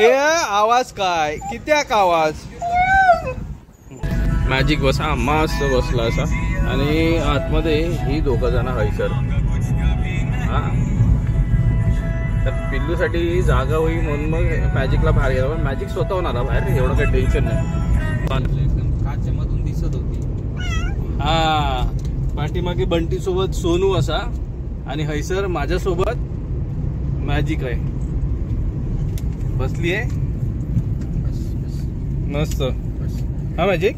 ए आवाज काय कित्याक आवाज मॅजिक बसा मस्त बसला असा आणि आतमध्ये ही दोघं जण हैसर हा तर पिल्लूसाठी जागा होई म्हणून मग मॅजिकला बाहेर गेला पण मॅजिक स्वतःहून आला बाहेर एवढं काही टेन्शन नाही एकदम काचेमधून दिसत होती हा पाठीमागे बंटी सोबत सोनू असा आणि हैसर माझ्यासोबत मॅजिक आहे बसली आहे मस्त हा मॅजिक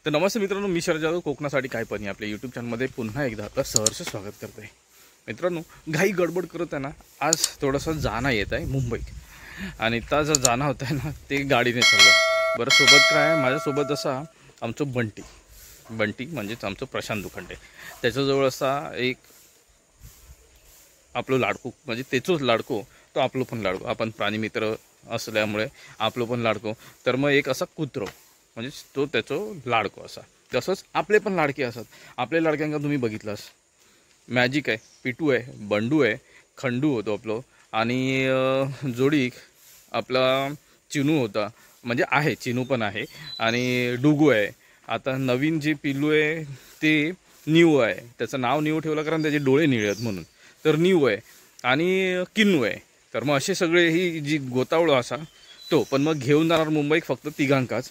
तर नमस्ते मित्रांनो मी शरद जाधव कोकणासाठी काय पण आपल्या यूट्यूब चॅनलमध्ये पुन्हा एकदा आपलं सहर्ष स्वागत करते मित्रांनो घाई गडबड करत आहे ना आज थोडंसं जाणं येत आहे मुंबईत आणि त्या जो जाणं होत आहे ना ते गाडीने चाललं बरं सोबत काय आहे माझ्यासोबत असा आमचं बंटी म्हणजेच आमचं प्रशांत दुखंडे त्याच्याजवळ असा एक आपलं लाडको म्हणजे तेचोच लाडको तो आपलं पण लाडको आपण प्राणीमित्र असल्यामुळे आपलं पण लाडको तर मग एक असा कुत्रो म्हणजे तो त्याचं लाडको असा तसंच आपले पण लाडके असतात आपले लाडक्यांका तुम्ही बघितलास मॅजिक आहे पिटू आहे बंडू आहे खंडू होतो आपलं आणि जोडी आपला चिनू होता म्हणजे आहे चिनू पण आहे आणि डुगू आहे आता नवीन जे पिल्लू आहे ते न्यू आहे त्याचं नाव न्यू ठेवलं कारण त्याचे डोळे निळे आहेत म्हणून तर न्यू आहे आणि किन्नू आहे तर मग असे सगळे ही जी गोतावळ असा तो पण मग घेऊन जाणार मुंबईत फक्त तिघांकाच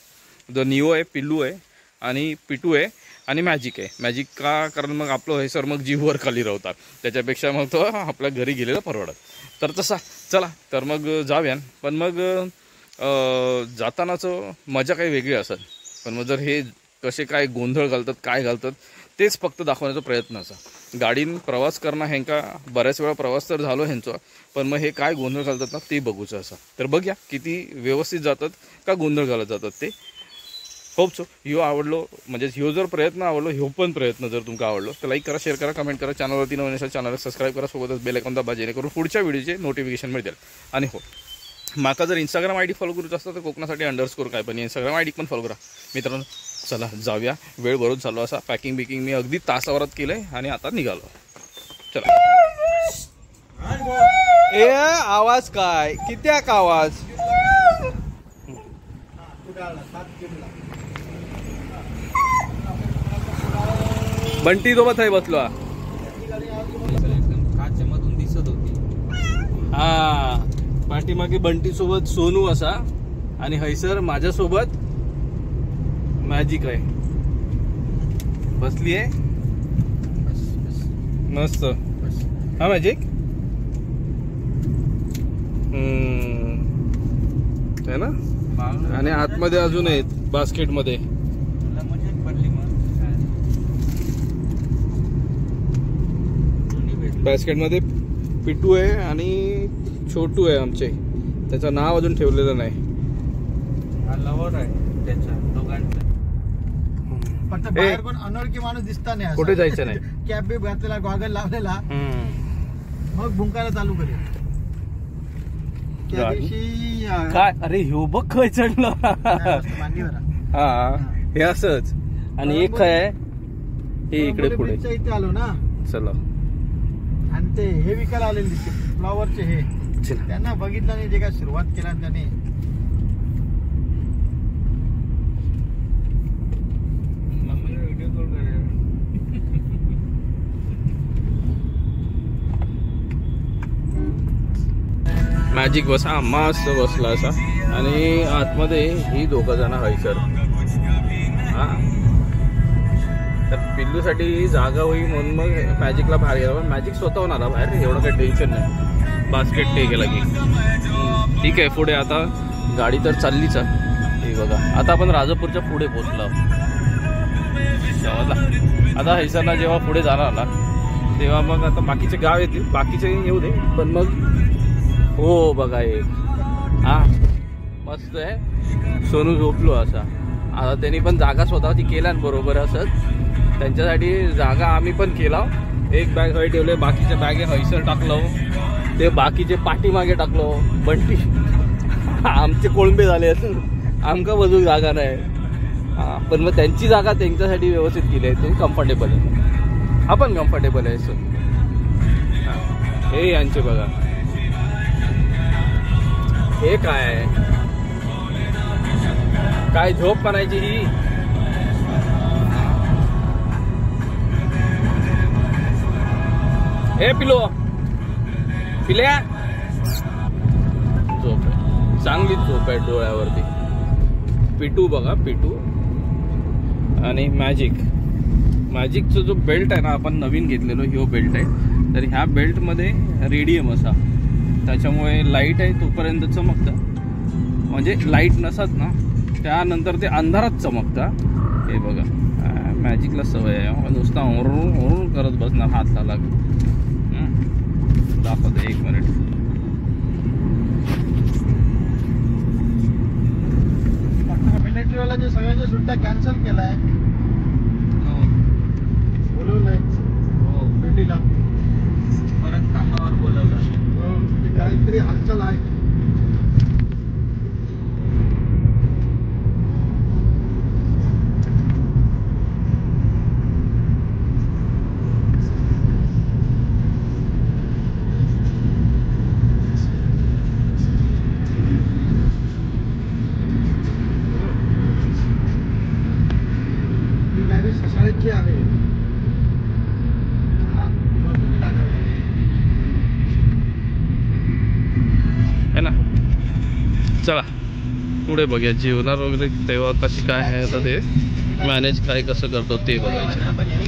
द न्यू आहे पिल्लू आहे आणि पिटू आहे आणि मॅजिक आहे मॅजिक का कारण मग आपलं हे सर मग जीववर खाली राहतात त्याच्यापेक्षा मग तो आपल्या घरी गेलेला परवडत तर तसा चला तर मग जाऊया पण मग जातानाचं मजा काही वेगळी असेल पण मग जर हे कसे काय गोंधळ घालतात काय घालतात तेच फक्त दाखवण्याचा प्रयत्न असा गाडीन प्रवास करणं ह्यांका बऱ्याच वेळा प्रवास तर झालो ह्यांचा पण मग हे काय गोंधळ घालतात ना ते बघूचं असं तर बघूया किती व्यवस्थित जातात का गोंधळ घालत जातात ते होप सो ह्यो आवडलो म्हणजे ह्यो जर प्रयत्न आवडलो ह्यो पण प्रयत्न जर तुमका आवडलो तर लाईक करा शेअर करा कमेंट करा चॅनलवरती नवीन असेल चॅनलला सबस्क्राईब करा सोबतच बेल आयकॉन दाबा जेणेकरून पुढच्या व्हिडिओचे नोटिफिकेशन मिळतील आणि हो माका जर इंस्टाग्राम आयडी फॉलो करूच असतं तर कोकणासाठी अंडरस्कोर काय पण इंस्टाग्राम आयडी पण फॉलो करा मित्रांनो चला जाऊया वेळ भरून चालू असा पॅकिंग बिकिंग मी अगदी तासावरात केलंय आणि आता निघालो चला ए आवाज काय कित्याक आवाज बंटी सोबत आहे बसलो एकदम काचेमधून दिसत होती हा पाठीमागे बंटी सोबत सोनू असा आणि हैसर माझ्यासोबत मॅजिक आहे बसली आहे मस्त हा मॅजिक है ना आणि आतमध्ये अजून आहेत बास्केटमध्ये बास्केटमध्ये पिटू आहे आणि छोटू आहे आमचे त्याचं नाव अजून ठेवलेलं नाही लवर आहे त्याच्या दोघांचं फक्त बाहेर पण अनोळखी माणूस दिसता नाही कुठे जायचं नाही कॅप बी घातलेला गॉगल लावलेला मग भुंकायला चालू करेल त्या दिवशी काय अरे ह्यो बघ खय चढलं मांडीवर हा हे असंच आणि एक काय हे इकडे पुढे इथे आलो ना चला आणि ते हे विकायला आलेले दिसते फ्लॉवरचे हे त्यांना बघितलं नाही जे काय सुरुवात केला त्याने व्हिडिओ कॉल करेल मॅजिक बसा मस्त बसला असा आणि आतमध्ये ही दोघं जण हैसर हा तर पिल्लूसाठी जागा होई म्हणून मग मॅजिकला बाहेर गेला पण मॅजिक स्वतःहून आला बाहेर एवढं काही टेन्शन नाही बास्केट ते गेला की ठीक आहे पुढे आता गाडी तर चाललीच आहे हे बघा आता आपण राजापूरच्या पुढे पोचलो आता हैसरला जेव्हा पुढे जाणार ना तेव्हा मग आता बाकीचे गाव येतील बाकीचे येऊ दे पण मग हो बघा एक हा मस्त आहे सोनू झोपलो असा आता त्यांनी पण जागा स्वतःची केल्या बरोबर असंच त्यांच्यासाठी जागा आम्ही पण केला एक बॅग हय ठेवले बाकीच्या बॅगे हैसर टाकलो ते बाकीचे पाठीमागे टाकलो बंटी आमचे कोळंबे झाले आमका बजूक जागा नाही हां, पण मग त्यांची जागा त्यांच्यासाठी व्यवस्थित केली आहे, ते कम्फर्टेबल आहे, आपण कम्फर्टेबल आहे. सो हे यांचे बघा, हे काय आहे, काय झोप म्हणायची ही. हे पिलो पिल्या, झोप आहे, चांगली झोप आहे डोळ्यावरती. पिटू बघा, पिटू. आणि मॅजिकचा जो बेल्ट आहे ना, आपण नवीन घेतलेलो ह्यो बेल्ट आहे. तर ह्या बेल्टमध्ये रेडियम असा, त्याच्यामुळे लाईट आहे तोपर्यंत चमकतं, म्हणजे लाईट नसत ना त्यानंतर ते अंधारात चमकतं. हे बघा, मॅजिकला सवय आहे, नुसता ओरून करत बसणार हात लाग. दाखवतो 1 मिनिट. मिलिटरीवाल्याच्या सगळ्यांच्या सुट्ट्या कॅन्सल केलाय, बोलवलंय भेटीला, परत कामावर बोलवलं. ते काहीतरी हालचाल आहे. शाळेची आहे है ना. चला पुढे बघूया जेवणार वगैरे तेव्हा कशी काय आहे, आता ते मॅनेज काय कसं करतो ते बघायचं.